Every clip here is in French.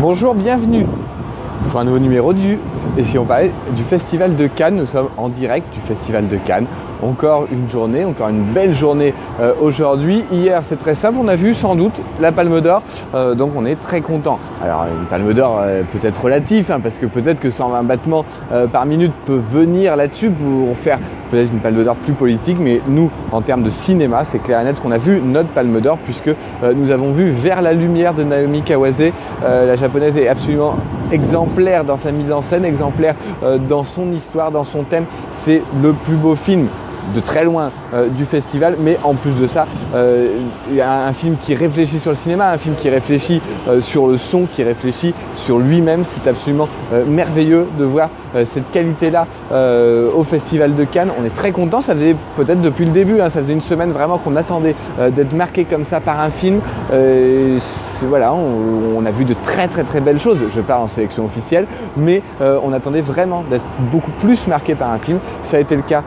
Bonjour, bienvenue pour un nouveau numéro Et si on parlait du Festival de Cannes, nous sommes en direct du Festival de Cannes. Encore une journée, encore une belle journée aujourd'hui. Hier, c'est très simple, on a vu sans doute la Palme d'Or, donc on est très content. Alors une Palme d'Or peut-être relatif, parce que peut-être que 120 battements par minute peut venir là-dessus pour faire peut-être une Palme d'Or plus politique, mais nous, en termes de cinéma, c'est clair et net qu'on a vu notre Palme d'Or, puisque nous avons vu Vers la lumière de Naomi Kawase. La japonaise est absolument exemplaire dans sa mise en scène, exemplaire dans son histoire, dans son thème. C'est le plus beau film de très loin du festival, mais en plus de ça, un film qui réfléchit sur le cinéma, un film qui réfléchit sur le son, qui réfléchit sur lui-même. C'est absolument merveilleux de voir cette qualité-là au Festival de Cannes. On est très content, ça faisait peut-être depuis le début, ça faisait une semaine vraiment qu'on attendait d'être marqué comme ça par un film. Voilà, on a vu de très belles choses, je parle en sélection officielle, mais on attendait vraiment d'être beaucoup plus marqué par un film. Ça a été le cas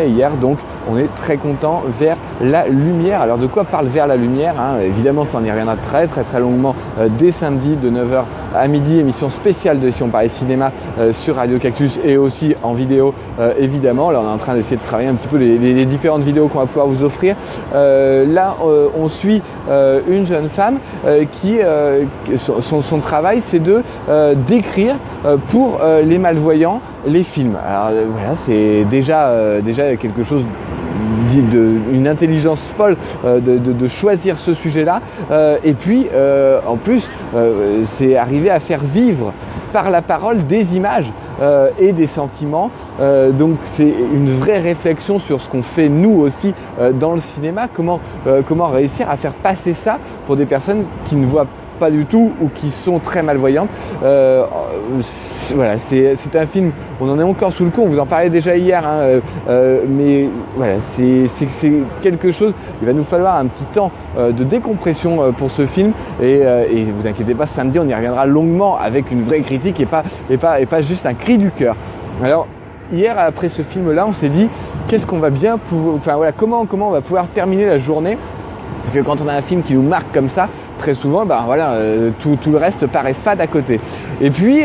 hier, donc on est très content. Vers la lumière. Alors de quoi parle Vers la lumière, Évidemment, ça on y reviendra très longuement dès samedi de 9h à midi, émission spéciale de Si on parlait cinéma sur Radio Cactus et aussi en vidéo évidemment. Là on est en train d'essayer de travailler un petit peu les différentes vidéos qu'on va pouvoir vous offrir. Là on suit une jeune femme qui son travail c'est de d'écrire pour les malvoyants les films. Alors voilà, c'est déjà quelque chose une intelligence folle de choisir ce sujet-là, et puis en plus c'est arriver à faire vivre par la parole des images et des sentiments, donc c'est une vraie réflexion sur ce qu'on fait nous aussi dans le cinéma, comment réussir à faire passer ça pour des personnes qui ne voient pas du tout ou qui sont très malvoyantes. Voilà, c'est un film, on en est encore sous le coup, on vous en parlait déjà hier, mais voilà, c'est quelque chose. Il va nous falloir un petit temps de décompression pour ce film, et vous inquiétez pas, samedi on y reviendra longuement avec une vraie critique et pas juste un cri du cœur. Alors hier, après ce film-là, on s'est dit qu'est-ce qu'on va bien pouvoir, comment on va pouvoir terminer la journée, parce que quand on a un film qui nous marque comme ça, très souvent, tout le reste paraît fade à côté. Et puis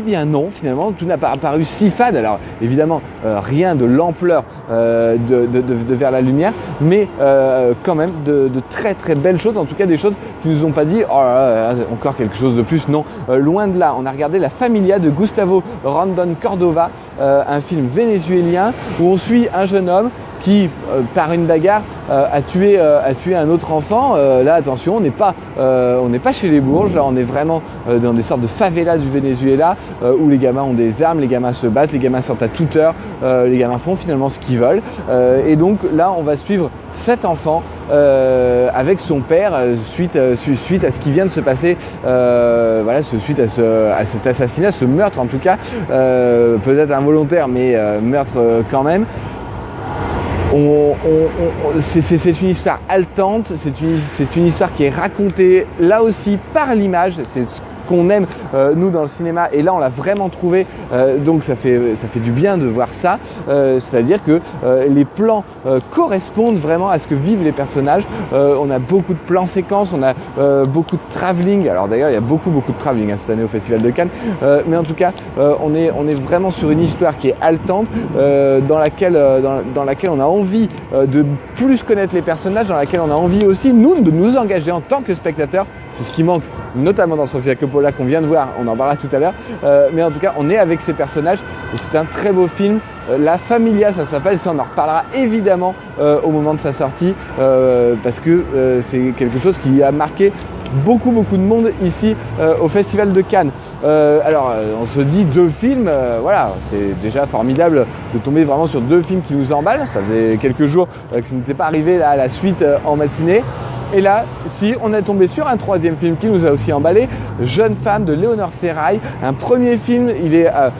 bien non, finalement, tout n'a pas paru si fade. Alors évidemment, rien de l'ampleur de Vers la lumière, mais quand même de très belles choses, en tout cas des choses qui nous ont pas dit oh là là, encore quelque chose de plus. Non, loin de là. On a regardé La Familia de Gustavo Rondón Córdoba, un film vénézuélien où on suit un jeune homme qui, par une bagarre, a tué un autre enfant. Là, attention, on n'est pas chez les Bourges, là on est vraiment dans des sortes de favelas du Venezuela, où les gamins ont des armes, les gamins se battent, les gamins sortent à toute heure, les gamins font finalement ce qu'ils veulent. Et donc là, on va suivre cet enfant avec son père suite à ce qui vient de se passer, suite à cet assassinat, ce meurtre en tout cas, peut-être involontaire, mais meurtre quand même. C'est une histoire haletante, c'est une histoire qui est racontée là aussi par l'image, c'est ce qu'on aime nous dans le cinéma, et là on l'a vraiment trouvé, donc ça fait du bien de voir ça, c'est-à-dire que les plans correspondent vraiment à ce que vivent les personnages. On a beaucoup de plans séquences, on a beaucoup de travelling. Alors d'ailleurs il y a beaucoup de travelling cette année au Festival de Cannes, mais en tout cas on est vraiment sur une histoire qui est haletante, dans laquelle on a envie de plus connaître les personnages, dans laquelle on a envie aussi nous de nous engager en tant que spectateurs. C'est ce qui manque notamment dans Sofia Coppola qu'on vient de voir, on en parlera tout à l'heure, mais en tout cas on est avec ces personnages et c'est un très beau film. La Familia, ça s'appelle, ça on en reparlera évidemment au moment de sa sortie, parce que c'est quelque chose qui a marqué beaucoup de monde ici au Festival de Cannes. Alors on se dit 2 films, voilà, c'est déjà formidable de tomber vraiment sur 2 films qui nous emballent. Ça faisait quelques jours que ça n'était pas arrivé là à la suite en matinée. Et là, si on est tombé sur un 3e film qui nous a aussi emballé, Jeune femme de Léonore Serrail, un premier film, il est à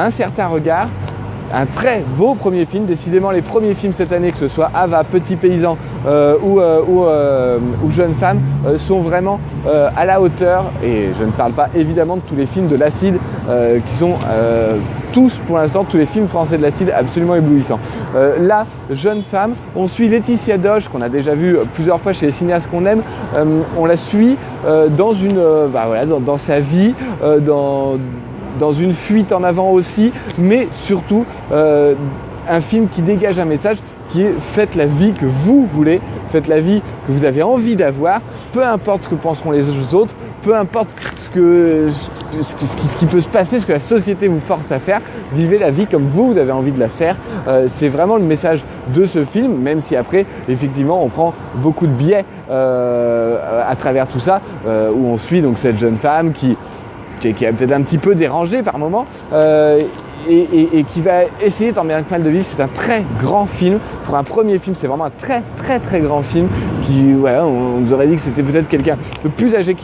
un certain regard. un très beau premier film. Décidément, les premiers films cette année, que ce soit Ava, Petit Paysan ou Jeune Femme, sont vraiment à la hauteur. Et je ne parle pas évidemment de tous les films de l'Acide qui sont tous, pour l'instant, tous les films français de l'Acide absolument éblouissants. Là, Jeune Femme, on suit Laetitia Doche, qu'on a déjà vu plusieurs fois chez les cinéastes qu'on aime. On la suit dans sa vie, dans une fuite en avant aussi, mais surtout un film qui dégage un message qui est: faites la vie que vous voulez, faites la vie que vous avez envie d'avoir, peu importe ce que penseront les autres, peu importe ce qui peut se passer, ce que la société vous force à faire, vivez la vie comme vous avez envie de la faire. C'est vraiment le message de ce film, même si après, effectivement, on prend beaucoup de biais à travers tout ça, où on suit donc cette jeune femme qui est peut-être un petit peu dérangée par moments, et qui va essayer tant bien que mal de vivre. C'est un très grand film. Pour un premier film, c'est vraiment un très très très grand film qui, voilà, on nous aurait dit que c'était peut-être quelqu'un de plus âgé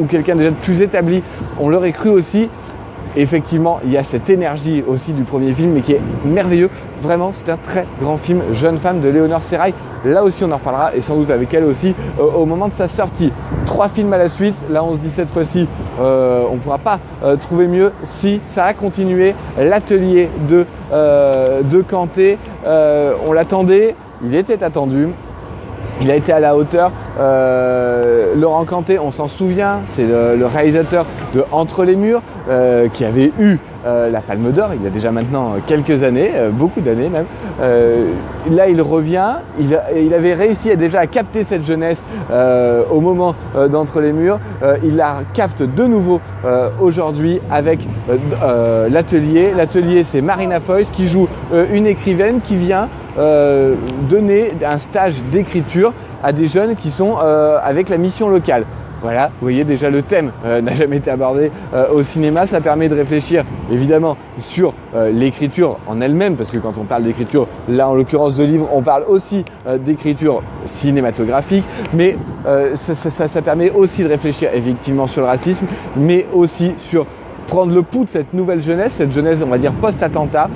ou quelqu'un déjà de plus établi. On l'aurait cru aussi. Effectivement, il y a cette énergie aussi du premier film, mais qui est merveilleux. Vraiment, c'est un très grand film, Jeune Femme, de Léonore Serrail. Là aussi, on en reparlera, et sans doute avec elle aussi, au moment de sa sortie. 3 films à la suite. Là, on se dit cette fois-ci, on ne pourra pas trouver mieux. Si ça a continué, l'atelier de Canté, on l'attendait, il était attendu. Il a été à la hauteur. Laurent Canté, on s'en souvient, c'est le réalisateur de Entre les murs, qui avait eu la Palme d'Or il y a déjà maintenant quelques années, beaucoup d'années même. Là, il revient. Il avait réussi déjà à capter cette jeunesse au moment d'Entre les murs. Il la capte de nouveau aujourd'hui avec l'atelier. L'atelier, c'est Marina Foïs qui joue une écrivaine qui vient donner un stage d'écriture à des jeunes qui sont avec la mission locale. Voilà, vous voyez déjà le thème n'a jamais été abordé au cinéma. Ça permet de réfléchir évidemment sur l'écriture en elle-même, parce que quand on parle d'écriture, là en l'occurrence de livres, on parle aussi d'écriture cinématographique, mais ça permet aussi de réfléchir effectivement sur le racisme, mais aussi sur prendre le pouls de cette nouvelle jeunesse, cette jeunesse on va dire post-attentat,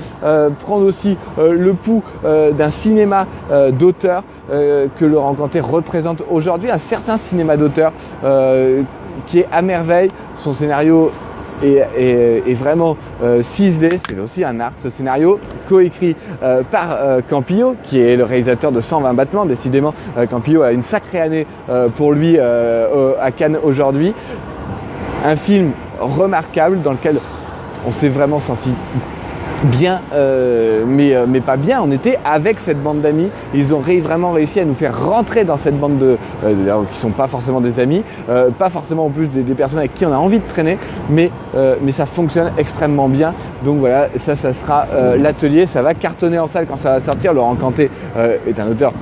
prendre aussi le pouls d'un cinéma d'auteur que Laurent Canté représente aujourd'hui, un certain cinéma d'auteur qui est à merveille. Son scénario est vraiment ciselé, c'est aussi un art. Ce scénario coécrit par Campillo, qui est le réalisateur de 120 battements. Décidément, Campillo a une sacrée année pour lui à Cannes aujourd'hui. Un film remarquable dans lequel on s'est vraiment senti bien, mais pas bien. On était avec cette bande d'amis. Ils ont vraiment réussi à nous faire rentrer dans cette bande qui sont pas forcément des amis, pas forcément en plus des personnes avec qui on a envie de traîner, mais ça fonctionne extrêmement bien. Donc voilà, ça sera l'atelier. Ça va cartonner en salle quand ça va sortir. Laurent Canté est un auteur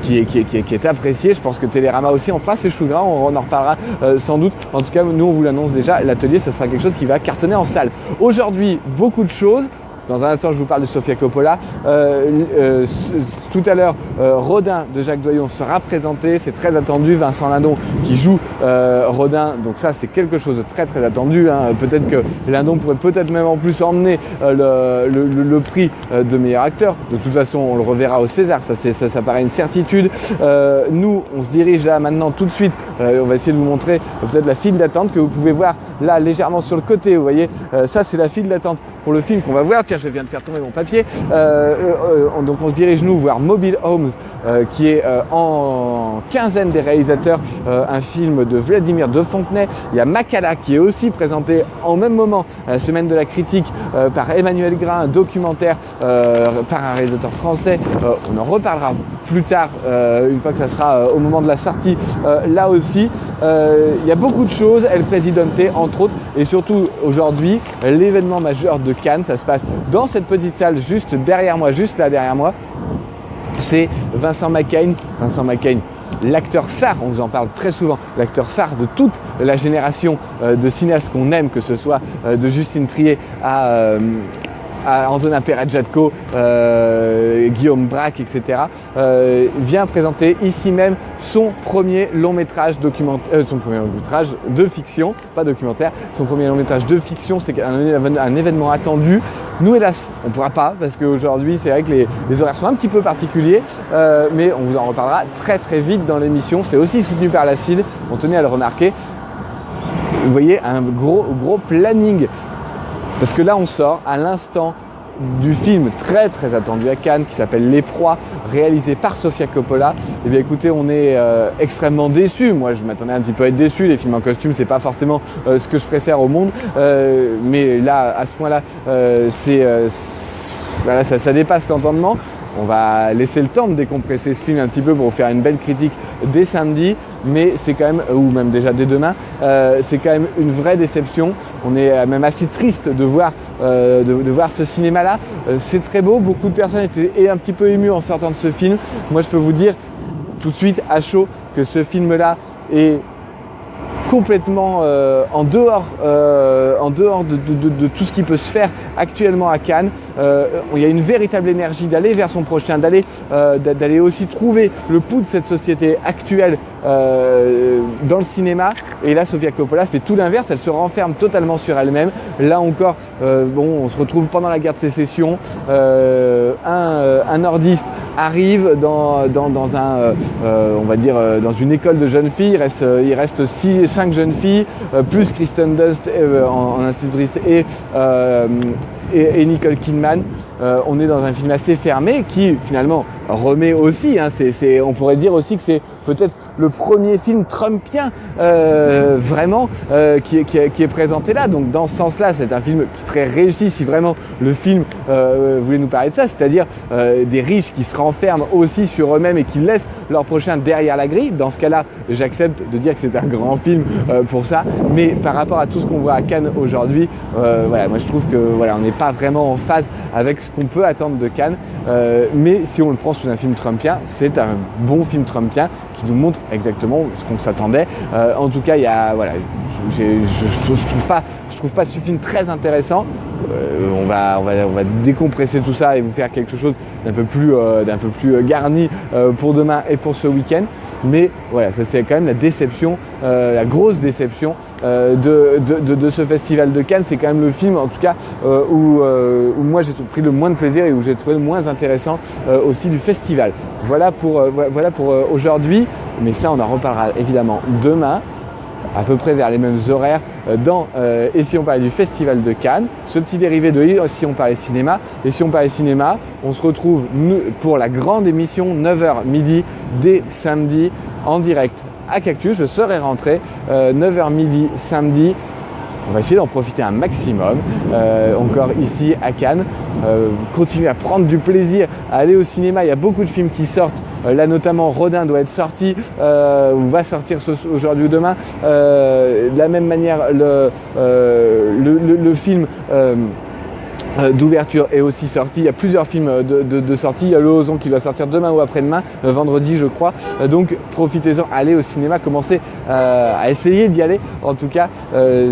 qui est apprécié. Je pense que Télérama aussi en face, c'est chou gras. On en reparlera sans doute. En tout cas, nous on vous l'annonce déjà. L'atelier, ça sera quelque chose qui va cartonner en salle. Aujourd'hui, beaucoup de choses. Dans un instant, je vous parle de Sofia Coppola. Tout à l'heure, Rodin de Jacques Doyon sera présenté. C'est très attendu. Vincent Lindon qui joue Rodin. Donc ça, c'est quelque chose de très très attendu. Peut-être que Lindon pourrait peut-être même en plus emmener le prix de meilleur acteur. De toute façon, on le reverra au César. Ça paraît une certitude. Nous, on se dirige là maintenant tout de suite. On va essayer de vous montrer peut-être la file d'attente que vous pouvez voir là légèrement sur le côté. Vous voyez, ça c'est la file d'attente pour le film qu'on va voir. Tiens, je viens de faire tomber mon papier. Donc on se dirige nous voir Mobile Homes, qui est en quinzaine des réalisateurs, un film de Vladimir de Fontenay. Il y a Makala qui est aussi présenté en même moment à la semaine de la critique par Emmanuel Grain, un documentaire par un réalisateur français. On en reparlera plus tard, une fois que ça sera au moment de la sortie. Là aussi, il y a beaucoup de choses. El Presidente, entre autres, et surtout aujourd'hui, l'événement majeur de Cannes, ça se passe dans cette petite salle juste derrière moi, juste là derrière moi. C'est Vincent Macaigne, l'acteur phare, on vous en parle très souvent, l'acteur phare de toute la génération de cinéastes qu'on aime, que ce soit de Justine Triet Antonin Perez-Jadko, Guillaume Braque, etc., vient présenter ici même son premier long métrage de fiction, pas documentaire, son premier long métrage de fiction. C'est un événement attendu. Nous, hélas, on ne pourra pas, parce qu'aujourd'hui, c'est vrai que les horaires sont un petit peu particuliers, mais on vous en reparlera très très vite dans l'émission. C'est aussi soutenu par la CID, on tenait à le remarquer. Vous voyez, un gros planning, parce que là, on sort à l'instant du film très très attendu à Cannes qui s'appelle Les Proies, réalisé par Sofia Coppola. Et bien écoutez, on est extrêmement déçus. Moi je m'attendais un petit peu à être déçu, les films en costume c'est pas forcément ce que je préfère au monde, mais là à ce point là ça dépasse l'entendement. On va laisser le temps de décompresser ce film un petit peu pour faire une belle critique dès samedi, mais c'est quand même, ou même déjà dès demain, c'est quand même une vraie déception. On est même assez triste de voir ce cinéma-là. C'est très beau, beaucoup de personnes étaient un petit peu émues en sortant de ce film. Moi je peux vous dire tout de suite à chaud que ce film-là est complètement en dehors de tout ce qui peut se faire actuellement à Cannes. Il y a une véritable énergie d'aller vers son prochain, d'aller aussi trouver le pouls de cette société actuelle dans le cinéma. Et là, Sofia Coppola fait tout l'inverse, elle se renferme totalement sur elle-même. Là encore, on se retrouve pendant la guerre de sécession. Un nordiste arrive dans une école de jeunes filles. Il reste 5 jeunes filles, plus Kristen Dunst en institutrice et Nicole Kidman. On est dans un film assez fermé qui finalement remet aussi, on pourrait dire aussi que c'est peut-être le premier film trumpien vraiment qui est présenté là. Donc dans ce sens-là, c'est un film qui serait réussi si vraiment le film voulait nous parler de ça, c'est-à-dire des riches qui se renferment aussi sur eux-mêmes et qui laissent leur prochain derrière la grille. Dans ce cas-là, j'accepte de dire que c'est un grand film pour ça. Mais par rapport à tout ce qu'on voit à Cannes aujourd'hui, moi je trouve que on n'est pas vraiment en phase avec ce qu'on peut attendre de Cannes. Mais si on le prend sous un film trumpien, c'est un bon film trumpien qui nous montre exactement ce qu'on s'attendait. En tout cas, je trouve pas ce film très intéressant. On va décompresser tout ça et vous faire quelque chose d'un peu plus garni pour demain et pour ce week-end. Mais voilà, ça c'est quand même la déception, la grosse déception de ce festival de Cannes. C'est quand même le film, en tout cas, où moi j'ai pris le moins de plaisir et où j'ai trouvé le moins intéressant aussi du festival. Voilà pour aujourd'hui, mais ça on en reparlera évidemment demain, à peu près vers les mêmes horaires Et si on parlait du Festival de Cannes, ce petit dérivé de Et si on parlait cinéma. Et si on parlait cinéma, on se retrouve pour la grande émission 9h midi dès samedi en direct à Cactus. Je serai rentré 9h midi samedi. On va essayer d'en profiter un maximum, encore ici à Cannes, continuer à prendre du plaisir, à aller au cinéma. Il y a beaucoup de films qui sortent, là notamment Rodin doit être sorti, ou va sortir aujourd'hui ou demain. De la même manière, le film d'ouverture est aussi sorti. Il y a plusieurs films de sortie. Il y a Le Ozon qui va sortir demain ou après-demain, vendredi je crois. Donc profitez-en, allez au cinéma, commencez à essayer d'y aller. En tout cas,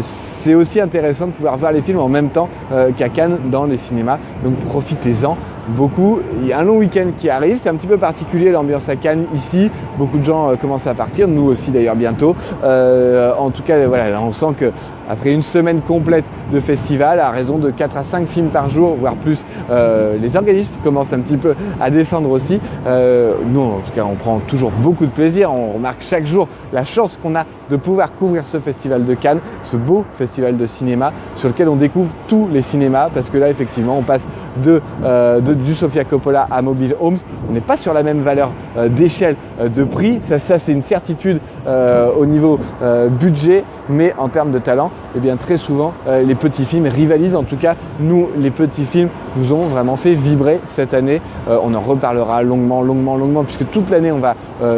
c'est aussi intéressant de pouvoir voir les films en même temps qu'à Cannes dans les cinémas. Donc profitez-en beaucoup. Il y a un long week-end qui arrive, c'est un petit peu particulier l'ambiance à Cannes ici. Beaucoup de gens commencent à partir, nous aussi d'ailleurs bientôt. En tout cas, voilà, on sent que après une semaine complète de festival, à raison de 4 à 5 films par jour, voire plus, les organismes commencent un petit peu à descendre aussi. Nous, en tout cas, on prend toujours beaucoup de plaisir. On remarque chaque jour la chance qu'on a de pouvoir couvrir ce festival de Cannes, ce beau festival de cinéma sur lequel on découvre tous les cinémas, parce que là, effectivement, on passe du Sofia Coppola à Mobile Homes. On n'est pas sur la même valeur d'échelle de prix. Ça c'est une certitude au niveau budget, mais en termes de talent, eh bien très souvent les petits films rivalisent. En tout cas, nous, les petits films nous ont vraiment fait vibrer cette année. On en reparlera longuement, puisque toute l'année on va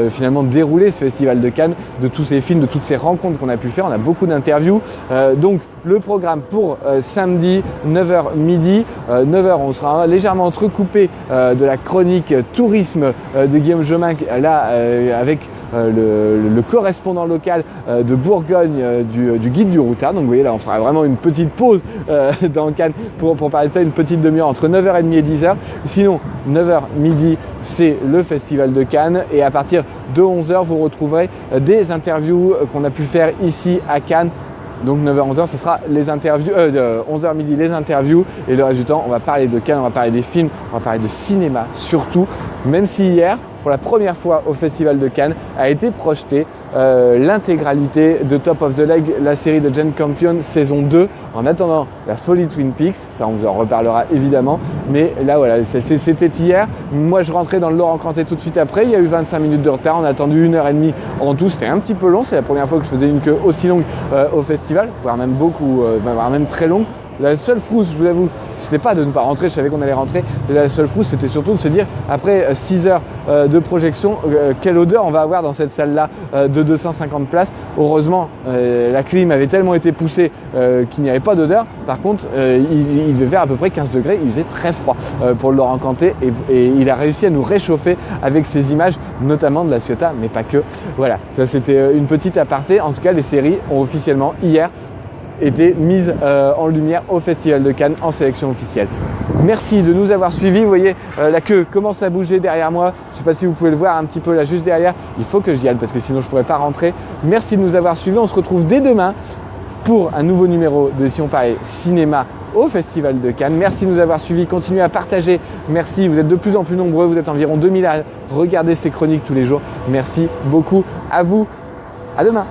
finalement dérouler ce festival de Cannes, de tous ces films, de toutes ces rencontres qu'on a pu faire. On a beaucoup d'interviews. Donc le programme pour samedi 9h midi, 9h on sera légèrement entrecoupé de la chronique tourisme de Guillaume Jomin, là avec le correspondant local de Bourgogne du guide du routard. Donc vous voyez là, on fera vraiment une petite pause dans Cannes pour parler de ça, une petite demi-heure entre 9h30 et 10h. Sinon, 9h midi, c'est le Festival de Cannes et à partir de 11h, vous retrouverez des interviews qu'on a pu faire ici à Cannes. Donc 9h-11h, ce sera les interviews, 11h midi les interviews et le reste du temps, on va parler de Cannes, on va parler des films, on va parler de cinéma surtout, même si hier, pour la première fois au Festival de Cannes, a été projetée l'intégralité de Top of the Lake, la série de Jane Campion saison 2. En attendant la folie Twin Peaks, ça on vous en reparlera évidemment, mais là voilà, c'était hier. Moi je rentrais dans le Laurent-Cantet tout de suite après, il y a eu 25 minutes de retard, on a attendu 1h30 en tout, c'était un petit peu long, c'est la première fois que je faisais une queue aussi longue au festival, voire même beaucoup, voire même très longue. La seule frousse, je vous avoue, c'était pas de ne pas rentrer, je savais qu'on allait rentrer, mais la seule frousse, c'était surtout de se dire, après 6 heures de projection, quelle odeur on va avoir dans cette salle-là de 250 places. Heureusement, la clim avait tellement été poussée qu'il n'y avait pas d'odeur. Par contre, il devait faire à peu près 15 degrés, il faisait très froid pour le Laurent-Cantet et il a réussi à nous réchauffer avec ces images, notamment de la Ciotat, mais pas que. Voilà, ça c'était une petite aparté. En tout cas, les séries ont officiellement, hier, été mise en lumière au Festival de Cannes en sélection officielle. Merci de nous avoir suivis. Vous voyez, la queue commence à bouger derrière moi. Je ne sais pas si vous pouvez le voir un petit peu là juste derrière. Il faut que j'y aille parce que sinon je ne pourrais pas rentrer. Merci de nous avoir suivis. On se retrouve dès demain pour un nouveau numéro de Si on parlait cinéma au Festival de Cannes. Merci de nous avoir suivis. Continuez à partager. Merci. Vous êtes de plus en plus nombreux. Vous êtes environ 2000 à regarder ces chroniques tous les jours. Merci beaucoup à vous. À demain.